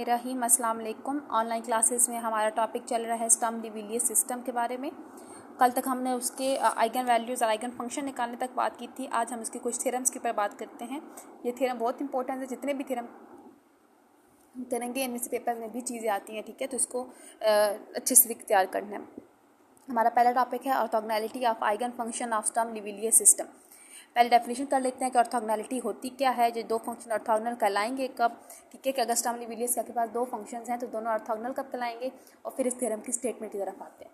रहीम अस्सलाम वालेकुम। Online classes में हमारा टॉपिक चल रहा है स्टर्म लिविलियस सिस्टम के बारे में। कल तक हमने उसके आइगन वैल्यूज़ और आइगन फंक्शन निकालने तक बात की थी। आज हम उसके कुछ थ्योरम्स के ऊपर बात करते हैं। ये थ्योरम बहुत इंपॉर्टेंट है। जितने भी थ्योरम करेंगे इनमें से पेपर में भी चीज़ें आती हैं, ठीक है, तो इसको अच्छे से तैयार करना है। हमारा पहला टॉपिक है orthogonality of eigen function of Sturm Liouville system. पहले डेफिनेशन कर लेते हैं कि ऑर्थोगोनैलिटी होती क्या है। जो दो फंक्शन ऑर्थोगोनल कहलाएंगे कब, ठीक है, कि अगर स्टर्म लिविलियस के पास दो फंक्शंस हैं तो दोनों ऑर्थोगोनल कब कहलाएंगे। और फिर इस थ्योरम की स्टेटमेंट की तरफ आते हैं।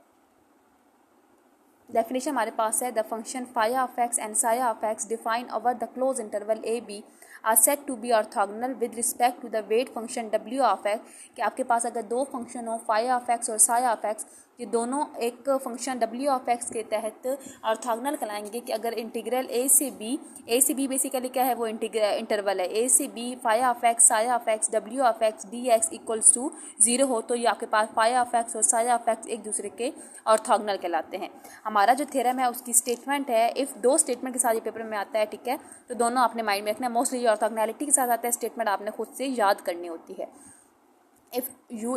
डेफिनेशन हमारे पास है the function phi of x and psi of x define over the close interval a b are set to be orthogonal with respect to the weight function डब्ल्यू ऑफ एक्स। कि आपके पास अगर दो फंक्शन हो phi of x और Sai of x, ये दोनों एक फंक्शन डब्ल्यू ऑफ एक्स के तहत ऑर्थोगोनल कहलाएंगे। कि अगर इंटीग्रल ए से बी बेसिकली क्या है, वो इंटरवल है ए से b phi of x psi of x डब्ल्यू of x D x equals to 0 हो तो ये आपके पास फाई ऑफ एक्स और साई ऑफ एक्स एक दूसरे के ऑर्थोगोनल कहलाते हैं। हमारा जो थ्योरम है उसकी स्टेटमेंट है, इफ़ दो स्टेटमेंट के साथ ये पेपर में आता है, ठीक है, तो दोनों आपने माइंड में रखना है। मोस्टली ऑर्थोगोनैलिटी के साथ आता है, स्टेटमेंट आपने खुद से याद करनी होती है। If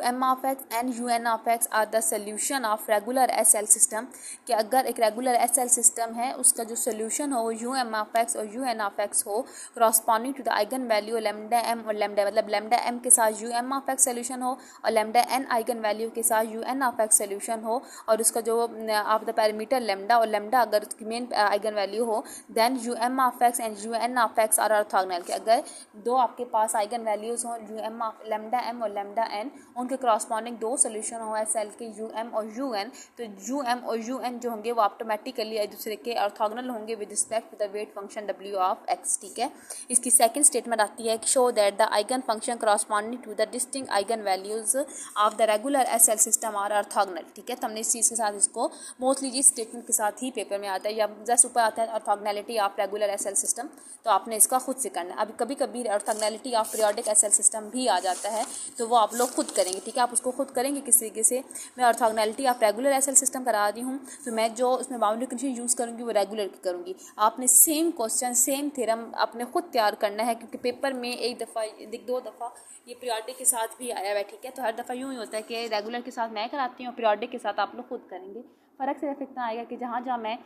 um of x and un of x are the solution of regular SL system, कि अगर एक रेगुलर SL सिस्टम है उसका जो सोल्यूशन हो वो um of x और un of x हो corresponding to the eigen value lambda m और लैम्डा, मतलब लैम्डा m के साथ um of x सोल्यूशन हो और लैम्डा n आइगन वैल्यू के साथ un of x सोल्यूशन हो, और उसका जो ऑफ द पैरामीटर लैम्डा और लैम्डा अगर उसकी मेन आइगन वैल्यू हो, then um of x and un of x are orthogonal. कि अगर दो आपके पास आइगन वैल्यूज़ हों um of लैम्डा m और लैम्डा n, उनके क्रॉसपॉन्डिंग दो सोल्यूशन हो एस एल के um और un, तो um और un जो होंगे वो ऑटोमेटिकली एक दूसरे के ऑर्थोगोनल होंगे with respect to the weight function w of x, ठीक है। इसकी सेकंड स्टेटमेंट आती है show that the eigen function corresponding to the distinct eigen values of the regular S L system are orthogonal, ठीक है। तो हमने इस चीज़ के साथ इसको मोस्टली इस स्टेटमेंट के साथ ही पेपर में आता है या जस्ट ऊपर आता है orthogonality of regular S L system, तो आपने इसका खुद से करना है। अभी कभी कभी orthogonality of periodic S L system भी आ जाता है, तो वो आप लोग खुद करेंगे, ठीक है। आप उसको खुद करेंगे किस तरीके से। मैं orthogonality of regular SL system करा रही हूँ, तो मैं जो उसमें बाउंड्री कंडीशन यूज़ करूँगी वो रेगुलर की करूँगी। आपने सेम क्वेश्चन सेम थ्योरम आपने खुद तैयार करना है, क्योंकि पेपर में एक दफ़ा दो दफ़ा ये पीरियोडिक के साथ भी आया हुआ है, ठीक है। तो हर दफ़ा यूँ ही होता है कि रेगुलर के साथ मैं कराती हूँ, पीरियोडिक के साथ आप लोग खुद करेंगे। फ़र्क सिर्फ इतना आएगा कि जहाँ जहाँ मैं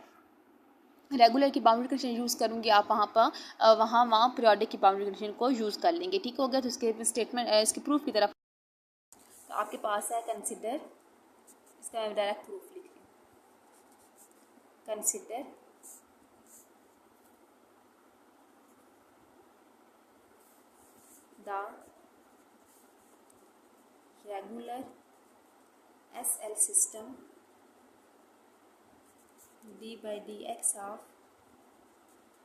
रेगुलर की बाउंड्री कंडीशन यूज़ करूँगी आप वहाँ पीरियोडिक की बाउंड्री कंडीशन को यूज़ कर लेंगे, ठीक हो गया। तो इसके स्टेटमेंट इसके प्रूफ की तरफ तो आपके पास है कंसिडर, इसका मैं डायरेक्ट प्रूफ लिख रही हूँ। Consider the regular SL system d by dx of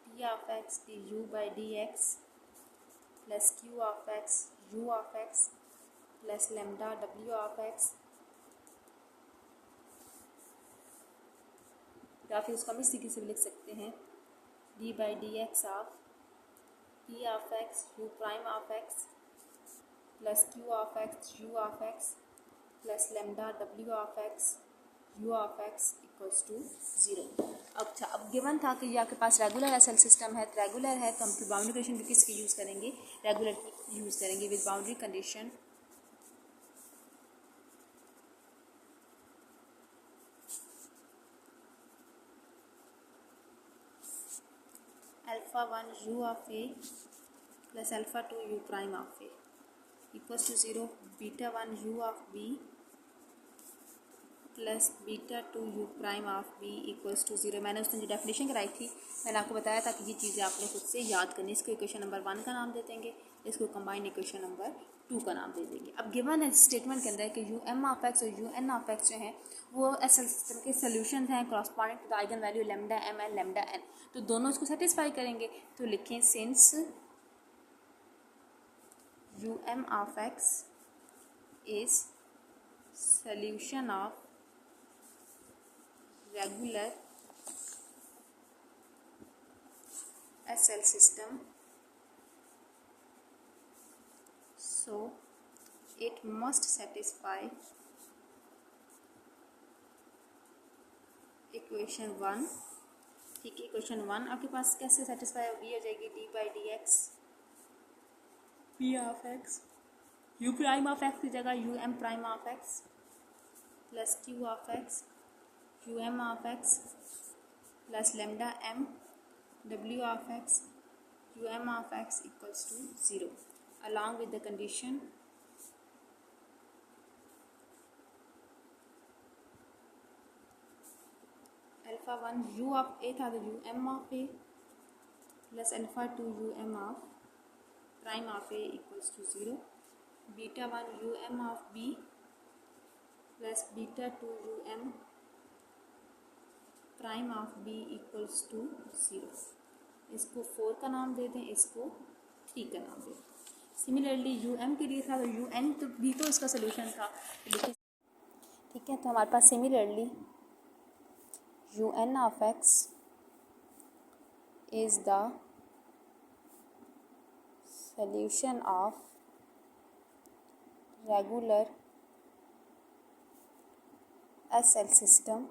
p of x du by dx plus q of x u of x plus lambda w of x, या फिर उसको हम इस तरीके से भी लिख सकते हैं d by dx of p of x u prime of x plus q of x u of x plus lambda w of x u of x equals to 0। अच्छा, अब गिवन था कि ये आपके पास रेगुलर एसएल सिस्टम है, तो regular है तो हम फिर बाउंड्री कंडीशन भी किसकी यूज़ करेंगे, रेगुलर की यूज़ करेंगे with boundary condition alpha 1 u of a plus alpha 2 u prime of a equals to 0, beta 1 u of b plus beta 2 u prime of b equals to 0। मैंने उसने जो definition कराई थी मैंने आपको बताया था कि ये चीज़ें आपने खुद से याद करनी। इसको इक्वेशन नंबर 1 का नाम दे देंगे, इसको कंबाइन इक्वेशन नंबर 2 का नाम दे देंगे। अब गिवन है स्टेटमेंट के अंदर कि um ऑफ x और un ऑफ x जो हैं वो एसएल सिस्टम के सोल्यूशन हैं corresponding to the eigen value lambda m and lambda n, तो दोनों इसको सेटिस्फाई करेंगे। तो लिखें since um of x is solution of regular SL system, so it must satisfy equation 1, ठीक है। इक्वेशन 1 आपके पास कैसे सेटिस्फाई होगी, हो जाएगी d by dx p of x u prime of x की जगह u M prime of x plus Q of x you M of x plus lambda m W of x you M of x equals to 0 along with the condition alpha 1 u of a था तो u m of a plus alpha 2 u m of prime of a equals to 0 beta 1 u m of b plus beta 2 u m prime of b equals to 0। इसको 4 का नाम दे दें, इसको 3 का नाम दे दें। सिमिलरली यू एम के लिए था तो यू एन तो भी तो इसका सोल्यूशन था, देखिए ठीक है। तो हमारे पास similarly U N of X is the solution of regular S L system,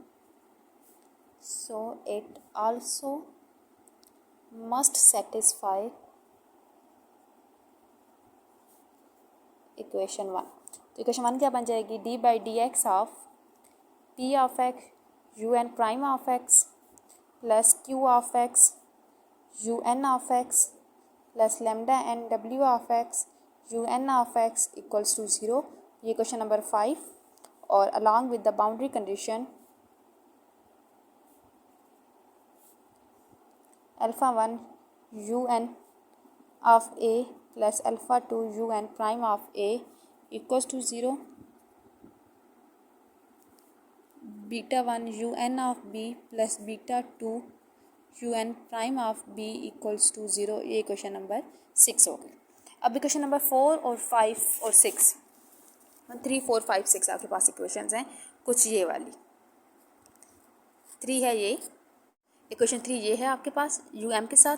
so it also must satisfy equation 1। तो इक्वेशन 1 क्या बन जाएगी, D by D X of P of x you N prime of x plus Q of x you N of x plus lambda N W of x you N of x equals to 0। ये question number 5। और along with the boundary condition alpha 1 you N of a plus alpha 2 u N prime of A equals to 0, beta 1 you N of b plus beta 2 u N prime of b equals to 0। ये question number 6 हो गया। अब question number 4 और 5 और 6 3 4 5 6 आपके पास equations हैं। कुछ ये वाली 3 है, ये इक्वेशन 3 ये है आपके पास यू एम के साथ,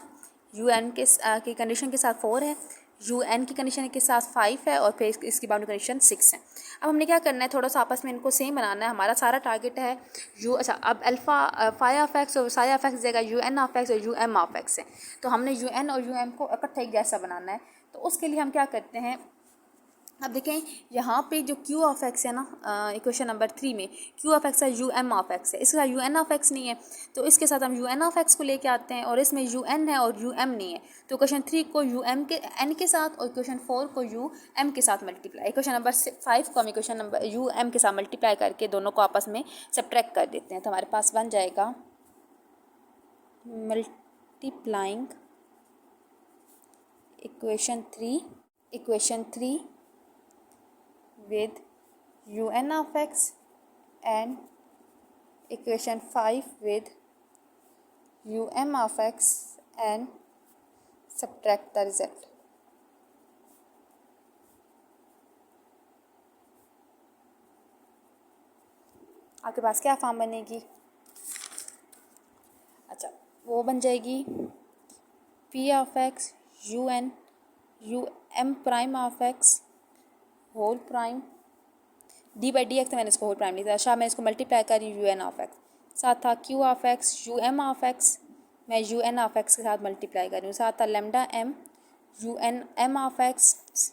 यू एन के की कंडीशन के साथ 4 है, यू एन की कंडीशन के साथ 5 है और फिर इसकी बाउंड्री कंडीशन 6 है। अब हमने क्या करना है, थोड़ा सा आपस में इनको सेम बनाना है। हमारा सारा टारगेट है यू, अच्छा अब अल्फ़ा फाई ऑफ एक्स और साई ऑफ एक्स जगह यू एन ऑफ एक्स और यू एम ऑफ एक्स है, तो हमने यू एन और यू एम को इकट्ठा एक जैसा बनाना है। तो उसके लिए हम क्या करते हैं, अब देखें यहाँ पे जो क्यू ऑफ एक्स है ना, इक्वेशन नंबर 3 में क्यू ऑफ एक्स है यू एम ऑफ एक्स है, इसके साथ यू एन ऑफ एक्स नहीं है, तो इसके साथ हम यू एन ऑफ एक्स को लेके आते हैं और इसमें यू एन है और यू एम नहीं है, तो इक्वेशन 3 को यू एम के एन के साथ और इक्वेशन 4 को यू एम के साथ मल्टीप्लाई, इक्वेशन नंबर 5 को हम इक्वेशन नंबर यू एम के साथ मल्टीप्लाई करके दोनों को आपस में सब्ट्रैक्ट कर देते हैं। तो हमारे पास बन जाएगा multiplying equation 3 with u n of x and equation 5 with u m of x and subtract the result। आपके पास क्या फॉर्म बनेगी, अच्छा वो बन जाएगी p of x u n u m prime of x whole prime d by D x, तो मैंने इसको होल प्राइम लिखा था। अच्छा मैं इसको मल्टीप्लाई कर रही हूँ यू एन ऑफ एक्स, साथ था q of x you M of x, मैं यू एन ऑफ एक्स के साथ मल्टीप्लाई कर रही हूँ, साथ था lambda m u n m of x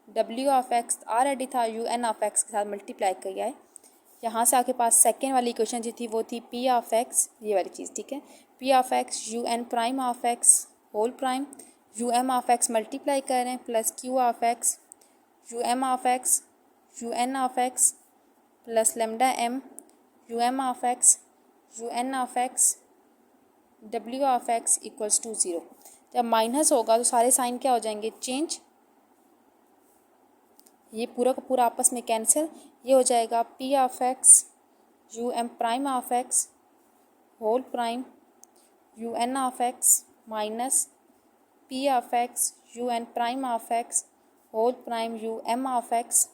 डब्ल्यू ऑफ एक्स ऑलरेडी था यू एन ऑफ एक्स के साथ मल्टीप्लाई किया है। यहाँ से आपके पास सेकेंड वाली इक्वेशन जो थी वो थी पी ऑफ एक्स, ये वाली चीज़ ठीक है, p of x you N prime of x whole prime u M of x multiply कर रहे हैं plus Q of x you M of x you N of x plus lambda m u M of x you N of x डब्ल्यू of x equals to 0। जब minus होगा तो सारे sign क्या हो जाएंगे, चेंज, ये पूरा का पूरा आपस में कैंसिल, ये हो जाएगा p of x you M prime of x whole prime u N of x minus p of x you N prime of x whole prime u M of x.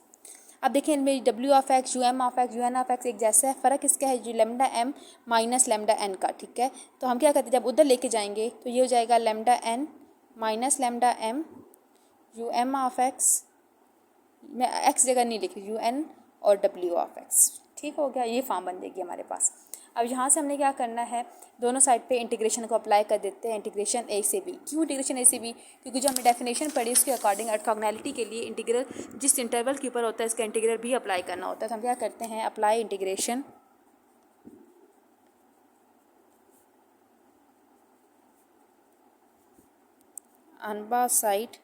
अब देखिए इनमें डब्ल्यू of x you M of x you N of x एक जैसा है, फ़र्क इसका है जो lambda m minus lambda n का, ठीक है। तो हम क्या करते हैं, जब उधर लेके जाएंगे तो ये हो जाएगा lambda n minus lambda m u M of x, मैं एक्स जगह नहीं लिखी, यू एन और डब्ल्यू ऑफ एक्स, ठीक हो गया। ये फॉर्म बन जाएगी हमारे पास। अब यहाँ से हमने क्या करना है, दोनों साइड पे इंटीग्रेशन को अप्लाई कर देते हैं, इंटीग्रेशन ए से बी। क्यों इंटीग्रेशन ए से बी? क्योंकि जो हमने डेफिनेशन पढ़ी उसके अकॉर्डिंग ऑर्थोगोनैलिटी के लिए इंटीग्रल जिस इंटरवल के ऊपर होता है इसका इंटीग्रल भी अप्लाई करना होता है। तो हम क्या करते हैं, apply integration on both side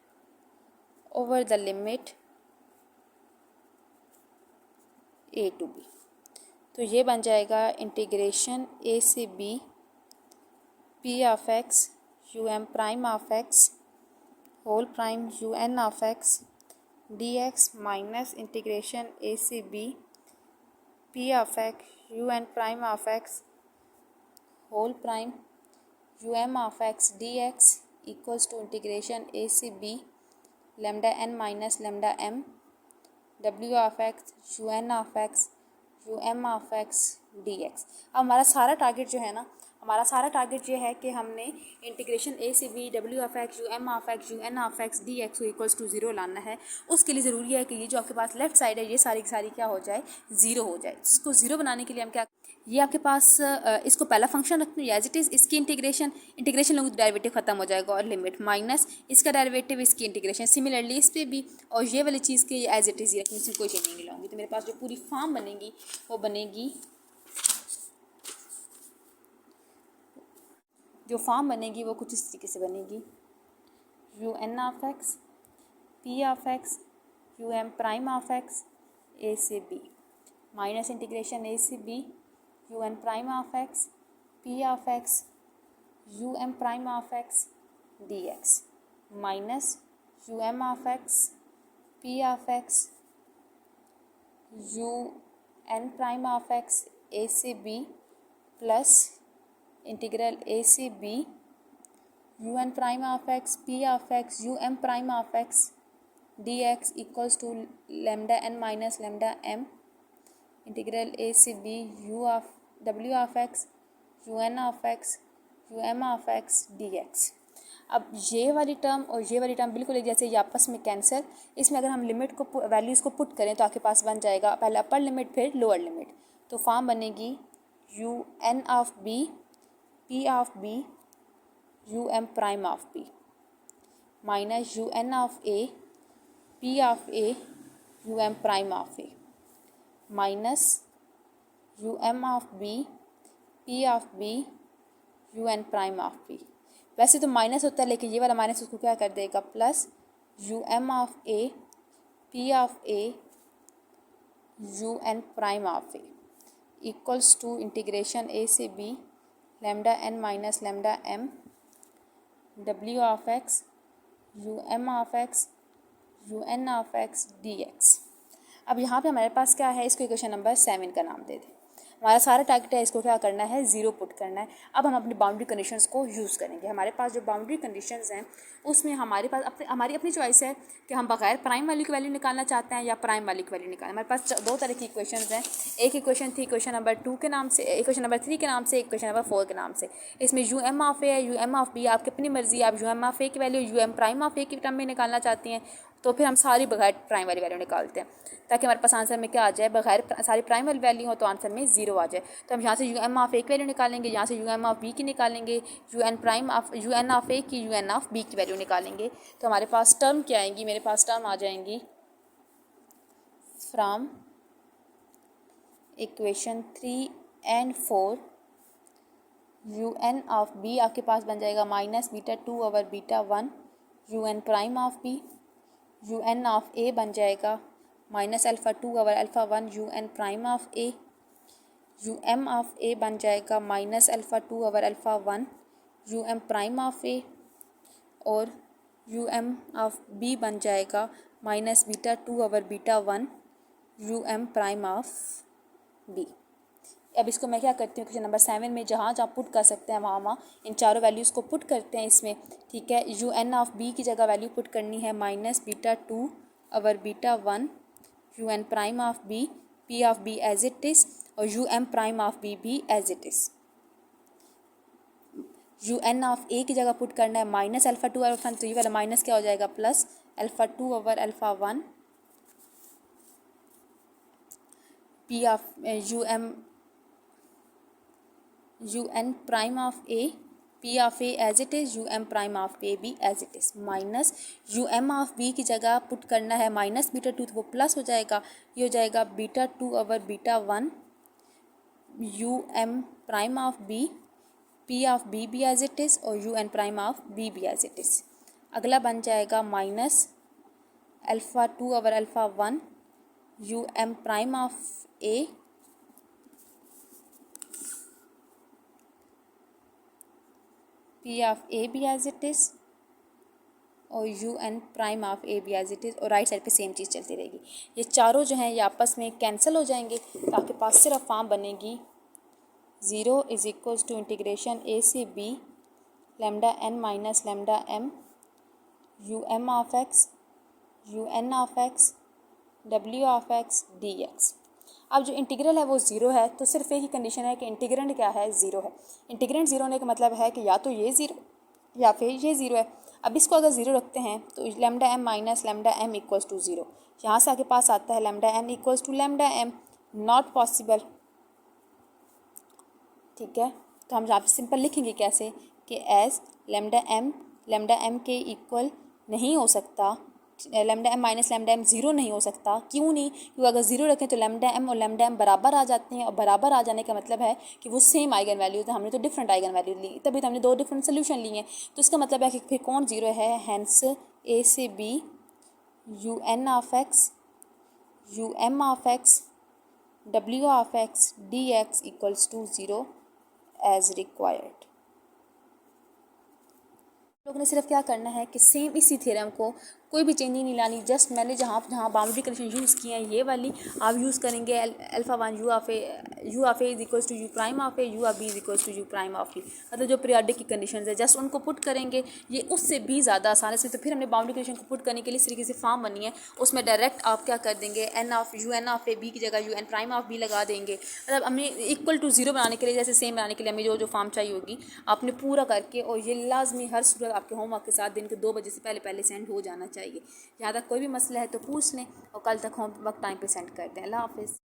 over the limit a to b। तो ये बन जाएगा इंटीग्रेशन a से b p of x u m prime of x whole prime u n of x dx minus integration a से b p of x u n prime of x whole prime u m of x dx equals to integration a से b lambda n minus lambda m w of x u n of x u m of x dx। अब हमारा सारा target जो है ना, हमारा सारा target ये है कि हमने इंटीग्रेशन a से b w of x u m of x u n of x dx को इक्वल्स टू 0 लाना है। उसके लिए ज़रूरी है कि ये जो आपके पास लेफ्ट साइड है ये सारी की सारी क्या हो जाए, 0 हो जाए। इसको 0 बनाने के लिए हम क्या, ये आपके पास इसको पहला फंक्शन रखते हैं एज इट इज़, इसकी इंटीग्रेशन लूँगी तो डेरिवेटिव खत्म हो जाएगा और लिमिट माइनस इसका डेरिवेटिव इसकी इंटीग्रेशन, सिमिलरली इस पर भी, और ये वाली चीज़ के एज इट इज़ ही रखनी, इसमें कोई चेंज नहीं लाऊंगी। तो मेरे पास जो पूरी फॉर्म बनेगी वो बनेगी, जो फॉर्म बनेगी वो कुछ इस तरीके से बनेगी, you N of X P of x you M prime of X A से बी माइनस इंटीग्रेशन ए से B you N prime of X P of x you M prime of x D X minus you M of X P of x you N prime of X A से B plus integral A से B you N prime of X P of x you M prime of x D x equals to lambda N minus lambda M integral A से B U of W of x you N of x you M of x D x. अब ये वाली term और ये वाली term बिल्कुल एक जैसे, ये आपस में कैंसिल। इसमें अगर हम लिमिट को वैल्यूज़ को पुट करें तो आपके पास बन जाएगा पहले अपर लिमिट फिर लोअर लिमिट। तो फॉर्म बनेगी you N of B P of B u M prime of b minus u N of A P of A you M prime of a minus you M of B P of B you N prime of b. वैसे तो minus होता है लेकिन ये वाला minus उसको क्या कर देगा, plus U M of A P of A U N prime of A equals to integration ए से B lambda N minus lambda M W of x you M of x you N of x D x. अब यहाँ पे हमारे पास क्या है, इसको equation number 7 का नाम दे दें। हमारा सारा टारगेट है इसको क्या करना है, 0 पुट करना है। अब हम अपनी बाउंड्री कंडीशंस को यूज़ करेंगे। हमारे पास जो बाउंड्री कंडीशंस हैं उसमें हमारे पास हमारी अपनी चॉइस है कि हम बगैर प्राइम वाली की वैल्यू निकालना चाहते हैं या प्राइम वाली की वैल्यू निकालना। हमारे पास 2 तरह की इक्वेशंस हैं। एक इक्वेशन थी इक्वेशन नंबर 2 के नाम से, इक्वेशन नंबर 3 के नाम से, इक्वेशन नंबर 4 के नाम से। इसमें यू एम ऑफ ए है, यू एम ऑफ बी आपकी अपनी मर्जी, आप यू एम ऑफ ए की value U M prime of A की टर्म में निकालना चाहती हैं तो फिर हम सारी बगैर प्राइम वाली वैल्यू निकालते हैं ताकि हमारे पास आंसर में क्या आ जाए, बगैर सारी प्राइम वाली वैल्यू हो तो आंसर में 0 आ जाए। तो हम यहाँ से यू एम ऑफ ए की वैल्यू निकालेंगे, यहाँ से यू एम ऑफ बी की निकालेंगे, यू एन ऑफ ए की यू एन ऑफ बी की वैल्यू निकालेंगे। तो हमारे पास टर्म क्या आएंगी, मेरे पास टर्म आ जाएंगी from equation 3 and 4 U N of B आपके पास बन जाएगा minus beta 2 over beta 1 you N prime of B, you N of A बन जाएगा minus alpha 2 over alpha 1 you N prime of A, you M of A बन जाएगा minus alpha 2 over alpha 1 you M prime of A, और U M of B बन जाएगा minus beta 2 over beta 1 you M prime of b. अब इसको मैं क्या करती हूँ, क्वेश्चन नंबर 7 में जहाँ जहाँ पुट कर सकते हैं वहाँ इन चारों वैल्यूज़ को पुट करते हैं इसमें। ठीक है, यू एन ऑफ बी की जगह वैल्यू पुट करनी है minus beta 2 over beta 1 you N prime of B, P of B as it is, और U M prime of B भी as it is. U N of A की जगह put करना है माइनस अल्फ़ा 2 अल्फ़ा 1, तो ये वाला minus क्या हो जाएगा plus alpha 2 over alpha 1 p of u m u N prime of A P of a as it is, u M prime of A B as it is, minus you M of b की जगह put करना है minus beta two, तो वो plus हो जाएगा, ये हो जाएगा beta two over beta one, U M prime of B P of B as it is और U N prime of B as it is. अगला बन जाएगा minus alpha two over alpha one, U M prime of A P of A B as it is और U N prime of A B as it is, और right side पे same चीज़ चलती रहेगी। ये चारों जो हैं ये आपस में कैंसिल हो जाएंगे, तो आपके पास सिर्फ फॉर्म बनेगी 0 इज़ इक्वल्स टू इंटीग्रेशन ए से B lambda N minus lambda m u M of x you N of x डब्ल्यू ऑफ एक्स डी एक्स। अब जो इंटीग्रल है वो ज़ीरो है, तो सिर्फ एक ही कंडीशन है कि इंटीग्रेंड क्या है, ज़ीरो है। इंटीग्रेंड ज़ीरो होने का मतलब है कि या तो ये ज़ीरो या फिर ये ज़ीरो है। अब इसको अगर ज़ीरो रखते हैं तो lambda m minus lambda m equals to zero, यहाँ से आगे पास आता है lambda n equals to lambda m, not possible. ठीक है, तो हम यहाँ पे सिंपल लिखेंगे कैसे कि एज लैम्डा एम के इक्वल नहीं हो सकता, lambda m minus lambda m zero नहीं हो सकता। क्यों नहीं? क्योंकि अगर ज़ीरो रखें तो लैम्डा एम और लैम्डा एम बराबर आ जाते हैं, और बराबर आ जाने का मतलब है कि वो सेम आइगन वैल्यूज हैं। हमने तो डिफरेंट आइगन वैल्यू ली, तभी तो हमने दो डिफरेंट सोल्यूशन लिए हैं, तो इसका मतलब है कि फिर कौन ज़ीरो है। हैंस ए से B you N of x you M of x डब्ल्यू of x D x equals to zero as required. लोगों ने सिर्फ क्या करना है कि सेम इसी थ्योरम को कोई भी चेंजिंग नहीं लानी, जस्ट मैंने जहाँ बाउंड्री कंडीशन यूज़ की है ये वाली आप यूज़ करेंगे। Alpha one u of a is equals to u prime of A, u of b is equals to u prime of b, मतलब जो पीरियोडिक की कंडीशन है जस्ट उनको पुट करेंगे। ये उससे भी ज़्यादा आसान है। तो फिर हमने बाउंड्री कंडीशन को पुट करने के लिए इस तरीके से फॉर्म बनी है, उसमें डायरेक्ट आप क्या कर देंगे एन ऑफ ए बी की जगह u N prime of b लगा देंगे। मतलब हमने इक्वल टू ज़ीरो बनाने के लिए, जैसे सेम बनाने के लिए हमें जो फॉर्म चाहिए होगी आपने पूरा करके, और ये लाजमी हर सूरत आपके होमवर्क के साथ दिन के 2 बजे से पहले सेंड हो जाना चाहिए। ज़्यादा कोई भी मसला है तो पूछ लें, और कल तक होमवर्क टाइम पे सेंड कर दें। अल्लाह हाफिज़।